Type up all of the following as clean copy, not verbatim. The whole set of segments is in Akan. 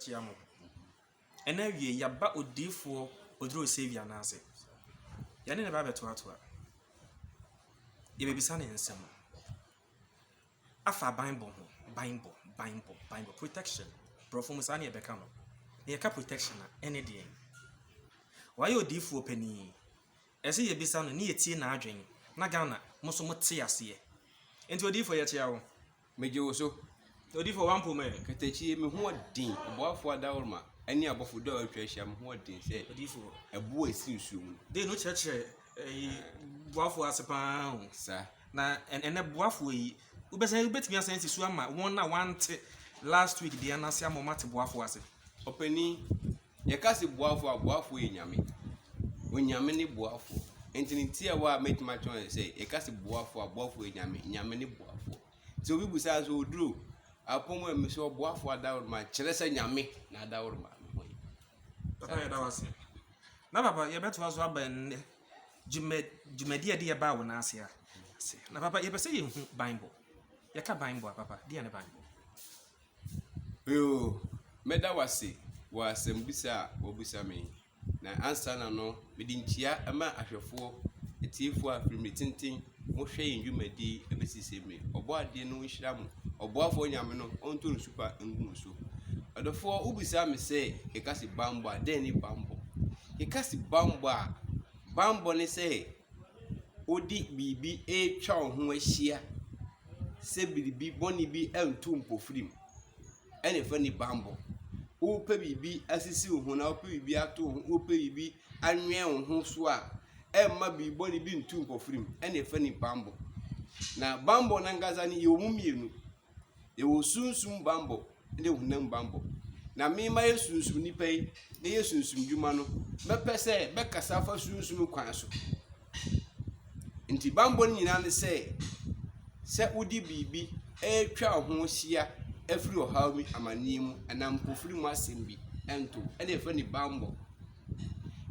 Chiamo. And now ye ba odi for odro savior nase. Yane na ba beto ato a. Ye be bisa na ensem. Afa Bible protection. Brofo musani e beka no. Ye ka protection na ene de. Why odi for pani? Ese ye bisa no ne ye tie na adwen. Na Ghana mo so mo tie ase. Enti odi for ye chia wo. Meje wo so. Odi for one me. Katachi me ho odin. Oboafo adawroma. Ani abofo do atwa hia me ho odin se. Odi for. Ebu esi nsumu. De no cheche boafo asepa ho. Sa. Na ene boafo yi ubesa ubetimi asan sisu ama won na wante last week de anase amomate boafo ase. Opani ye kasi boafo enyame. Onyame ni boafo. Enti ntia wa metima chon say ye kasi boafo enyame, nyame ni boafo. So we busa so oduro apomo emiso boafo adawroma kire se nyame na adawroma ho yi. Papa ya dawase. Na papa ye beto aso aban jumedi de ba wo na ase a. Na papa ye pese ye hu Bible. Ye ka Bible papa, de na Bible. Yo, meda wase wa sembisa obusa me. Na ansa na no medi ntia ama ahwefo etiefo afirimi tintin mo hwe ndwumadi ebesise me. Obo ade no nhira mo. Oboafo nyame no onto nsupa ngunu so. Odofo ubusa me se e kasi bambo ade ni bambo. E kasi bambo ne se odi bibi e twa ho ahia se bibi boni bi entu mpofrim ene fa ni bambo wo pe bibi asisi ho na wo pe bibi ato wo pe bibi anwen ho so a emma bibi boni bi ntu mpofrim ene fa ni bambo na bambo na ngaza ni yo mumienu ye wo sunsum bambo ene hunam bambo na me ma yesunsum ni pei na yesunsum dwuma no mepese be kasa fa sunsum kwan so nti bambo nyina ne se udi bibi twa ho hia afiri ohawmi amanim anam pofiri mu asembi ento ene fa ni bambo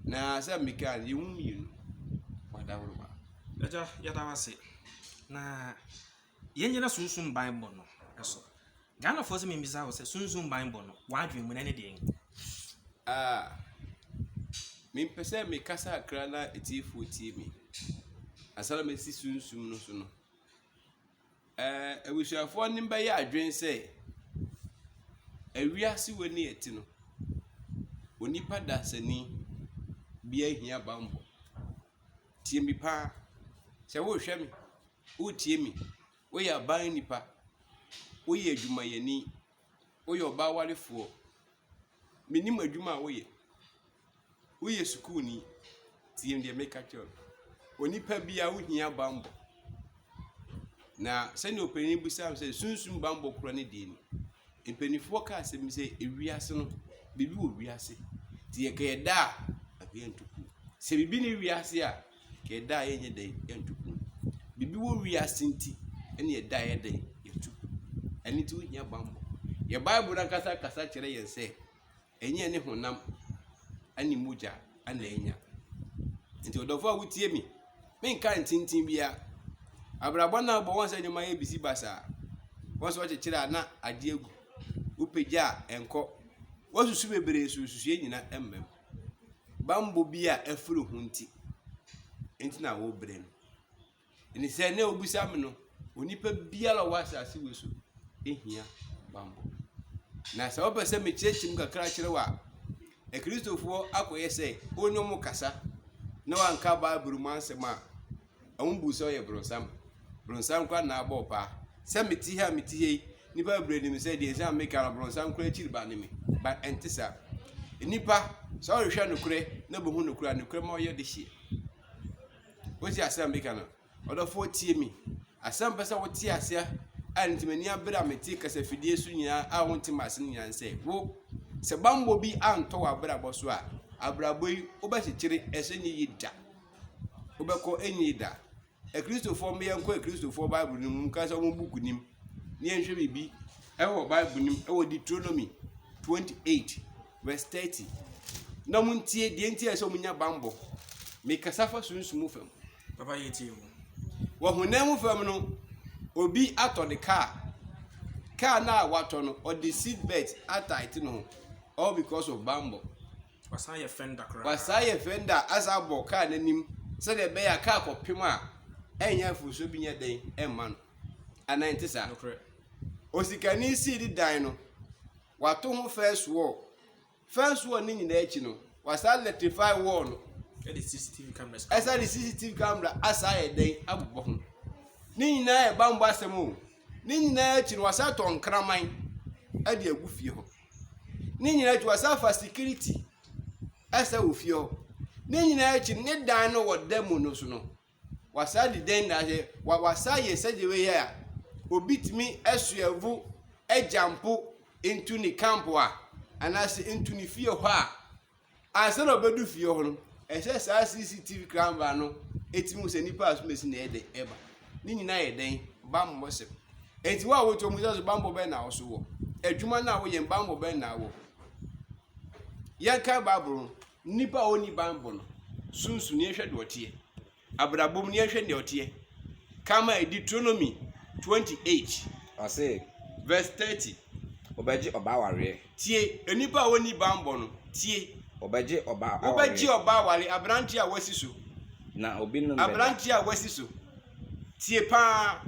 na se meka ye mumienu wadawroma Eja ya dawase. Na yenye na sunsun Bible no eso. Ghana for se me bisa wo se sunsun Bible no wadwen mu na ne de. Me pese me kasa akra na etifu tie me asala me si sunsum no so no ewusuafo nim ba ya adwen se awiase woni eti no onipa dasani bia hia bambo tie mi pa se wo hwe me wo tie mi wo ya ban nipa wo ye adwumayani wo ye oba warefo minim adwuma wo ye school ni tie ndi make actual onipa bia wo hia bambo na sani openi busa se sunsun bambo kro ne de ni empenifo ka se mi se ewiase no bibi wo wiase ti ye ke da abientuku se bibi ne wiase a ke da ye nye de entuku bibi wo wiase nti ene ye da ye de yetuku eni ti wo hia bambo ye bible na kasa kire ye se enye ne honam ani muja ana enya nti odofo a wutie mi nka ntintin bia abrabọ na bo won se nyoma ye bisi basa won so chechira na ade egu upeja enko wosusu bebere susu ye nyina emmem bambo bia afuru hunti enti na wo bre no ni se ne obusa me no onipa bia la wasa ase wesu ehia bambo na se obese me chechim kakra kire wa kristofo akoye se onyomu kasa na wanka Bible mu ansema ambu so ye bronsam kwa na abopa se meti ha nipa bredi mi se de exam make na bronsam kwa chiri ba ne mi ba entisa nipa so hwe no kure na bo hu no kure ma ye de hie wosi asam make na odofo tie mi asam pesa wo tie asia antimani abra meti kasa fidie su nyina a wonti mase nyina se wo se bambo bi anto wa abra boso a abrabo yi obahechiri esenyi yida obeko enyi da kristofo me yanko kristofo bible nim ka so mo buku nim ne enhwe bibi ewo bible nim ewo Deuteronomy 28 verse 30 na muntie de entie so munya bambo me kasafa sunsumu fam Papa ye tie wo honam fam no obi ato de car na wato no o de seat belt atight no all because of bamboo. Wasan ye fender kra. Wasan ye fender as a bo car nanim said the bear car for pima enya fuso bi nye den emma no anante sa. Osikani si di dan no wato ho first wall ni nyina echi no wasan electrify wall no the CCTV cameras. Esa the CCTV camera asa ye den abubo ho ni nyina e bamboo asem o ni nyina echi no wasan ton kraman ade agu fie ho ni nyina echi wasan for security asa wo fie ho ni nyina echi ne dan no wo demo no so no wasan di den na je wasan ye seje we ya obitimi esuavu ejampo into ni camp a anase into ni fie ho a asa no bedu fie ho no ese sa CCTV camera no etimu se nipa asumesi na ede eba ni nyina ye den bamboo se enti wa wo to mu so bamboo be na wo so wo adwuma na wo ye bamboo be na wo ya ka baburu nipa oni bamboo no sunsu ni ehwe de otie abrabom ni ehwe de otie kama Deuteronomy 28 I say verse 30 obaji oba ware tie enipa oni bamboo no tie obaji oba obaji oba ware abranti a wasi so na obi no abranti a wasi so tie pa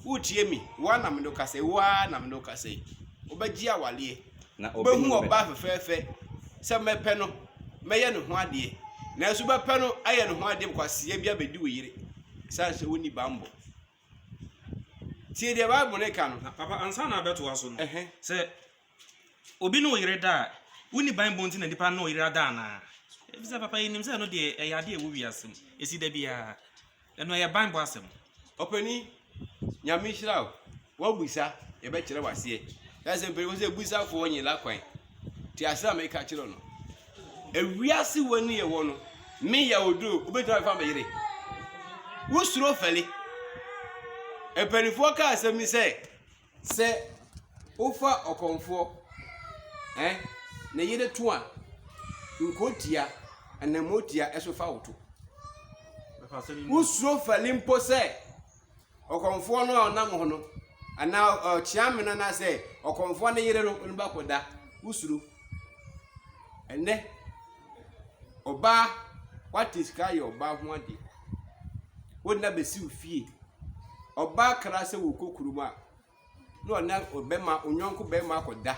utie mi wa na mdo kase wa na mdo kase obaji a wale na obi behu oba fefefe se mepe no meye no ho ade na esu bepe no aye no ho ade kwase bia bedi wo yire sanse woni bamboo tie de ba mo ne ka no papa ansa na beto aso no se obi no yire da woni bamboo nti na nipa no yire da na ebisa papa yinim se no de eyade ewu wiasem esi da bia eno ye bamboo asem openi nyame hira wo buisa ye be kire wase ya se mpere wo se buisa fo onye la kwan ti asira me ka kire no ewiase woni ye wo no me ya odu obetwa fa me yire wo suro fele eperifo ka asemi se ofa okonfo na yire to a nkotia anamotia esofa woto wo suro fele mpo se okonfo no onam ho no ana chiamena na se okonfo na yire no ba koda usuru ene oba what is kai oba ho ade wonna besi ufie oba kra se wo kokuruma no na obema onyonko bema koda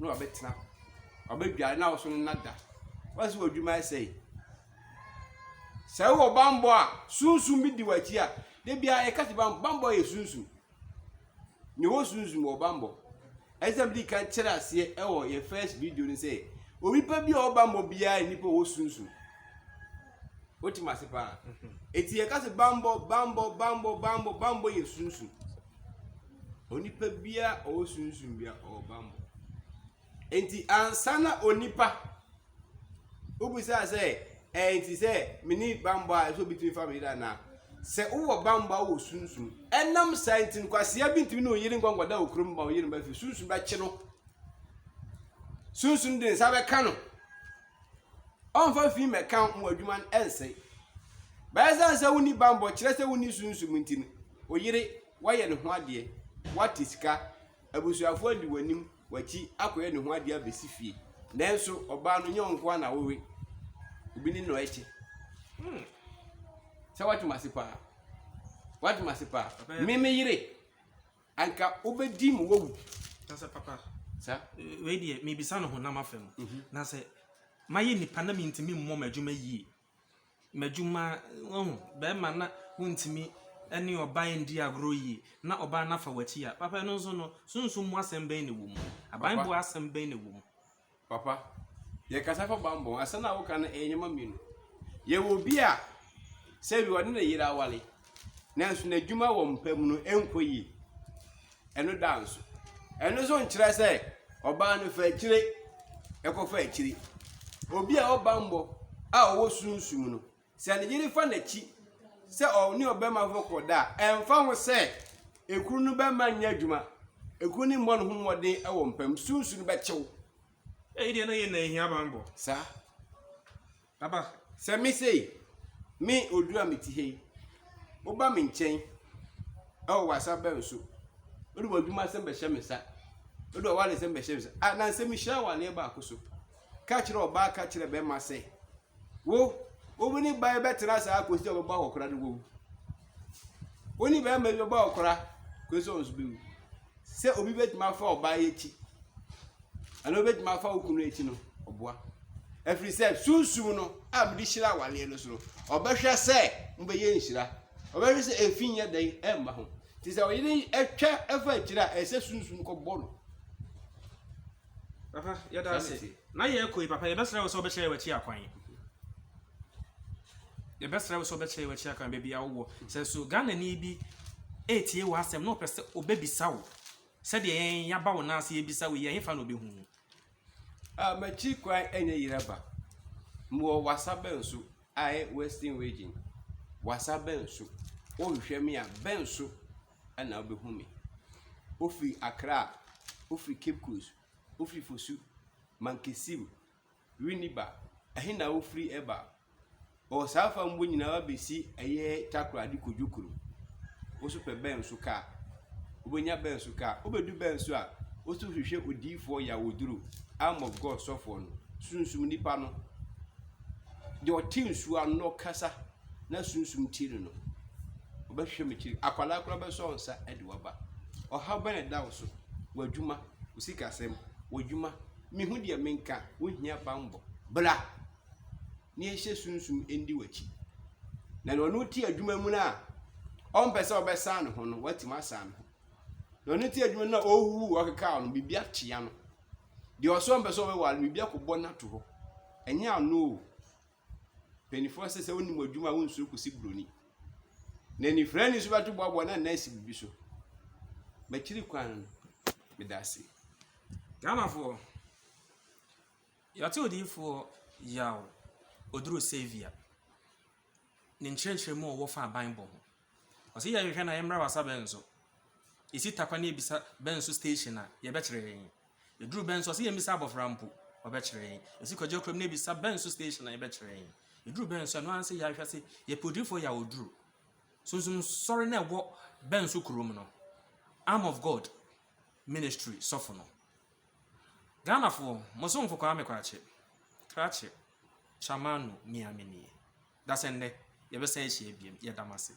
no obetena obedwa na wo so na da wasi odwuma sei se wo bamboo a sunsun bi di wachi a de bia e kati bamboo ye sunsun ni wo sunsun wo bamboo example kan kira ase e wo ye first video ni say obi pa bi o bamboo bia ni po wo sunsun otima se pa eti ye kati bamboo ye sunsun onipa bia o sunsun bia o bamboo enti ansana onipa ubisa say enti say mini bamboo a so between family da na se uwo bamba wo sunsun enam science kwase ya bintimi no yiri ngwangwada okrum ba yiri ba fi sunsun ba chi no sunsun din sa be ka no on fa fi me kan mo adwuma ense ba za se woni bamba kire se woni sunsun mintini o yiri waye ne ho ade watisika abusuafo andi wanim wachi akoye ne ho ade abesi fie nanso oba no nyonko na wowe obi ni no eche sa watu masipa meme yire anka obedi mu wowu sa papa sa we die me bisa no honam afem na se maye nipa na mintimi mmom madwuma yi madwuma be ma na wontimi ene oban ndi agro yi na oban na fa wachi ya papa no so no sunsun mu asem ben ne wo mu aban bo asem ben ne wo mu papa ye kasa fa bamboo asana wo kan enyema minu ye wo bia se bi woni na yira wale nanso na dwuma wo mpam no enkoyi eno danso eno so nkyere se oba no fa akire ekofa akire obi a obambo a owo sunsun no se na yiri fa na chi se oni obema vokoda emfa ho se ekuru no be ma nya dwuma ekuru ni mmɔ no ho mmɔden ɛwɔ mpam sunsun be kyew ide na ye na ehia bamboo sa papa se mi sei mi odura meti hei oba mi nchen e o wasa be nso odu wadwuma se be hye me sa do wale se mbehye se na se mihya wale ba akoso ka kire oba ka kire be ma se wo obuni ba betra sa akosi oba okora do wo oni be ma oba okora koso onsu be se obi betima fa oba yechi ana betima fa okunu echi no oboa every say sunsun no amdi hira wale no so obehwe se mbeye nhira obehwe se efinye den emma ho ti se oyini etwa efa kira ese sunsun ko bono papa ya da se na ye koi papa ye besra wo so be chere wachi akwan ye besra wo so be chere wachi akwan be bia wo se so Ghana ni bi etie wo asem no pese obebisa wo se de yen ya ba wo na ase ebisa wo ye hefa no be hu machi kwa enye yiraba mo wasabe nso ai western region wasabe nso o hwehwe me a benso ana obehu me ofi Accra ofi Cape Coast ofi Fosu Mankesim Winneba ahina ofri eba o safa mbo nyina wa besi eye takra di kodwokuru oso pe benso ka obenya benso ka obedu benso a oso hwehwe odifo ya woduru arm of God sofo no sunsum nipa no de otinsu anno kasa na sunsum tiri no obehwe mechiri akwala akra be so onsa ede waba oha bene dawo so wadwuma usikasem wadwuma mihu de menka wohia bambo bla ni ehye sunsum endi wachi na no ti adwuma mu na on pese obesa no ho no watima san no no ti adwuma na ohu okeka no bibia tia no de oso mpeso be wal bibia ko bona to ho enya no penifo se woni madwuma wonsu kusi broni na ni frani so batu bobo na na si bibi so machiri kwan medasi Ghana for yati odifo yaw oduru savior ni nchechwe mu wo fa Bible ho osi ya hwehwe na yemra wasa benzo isi takwa na ebisa benzo station na ye bekere yen eduru benzo osi yemisa abofra mpo obekere yen isi kwaje krom na ebisa benzo station na ye bekere yen eduru benzo no anse ya hwehwe se ye podifo ya oduru so sorry na wo benzo krom no Arm of God ministry sofo no Ghana for mosomfo kwa amekwache krache chamanu miamini dasende yebesa ehie biem yedamase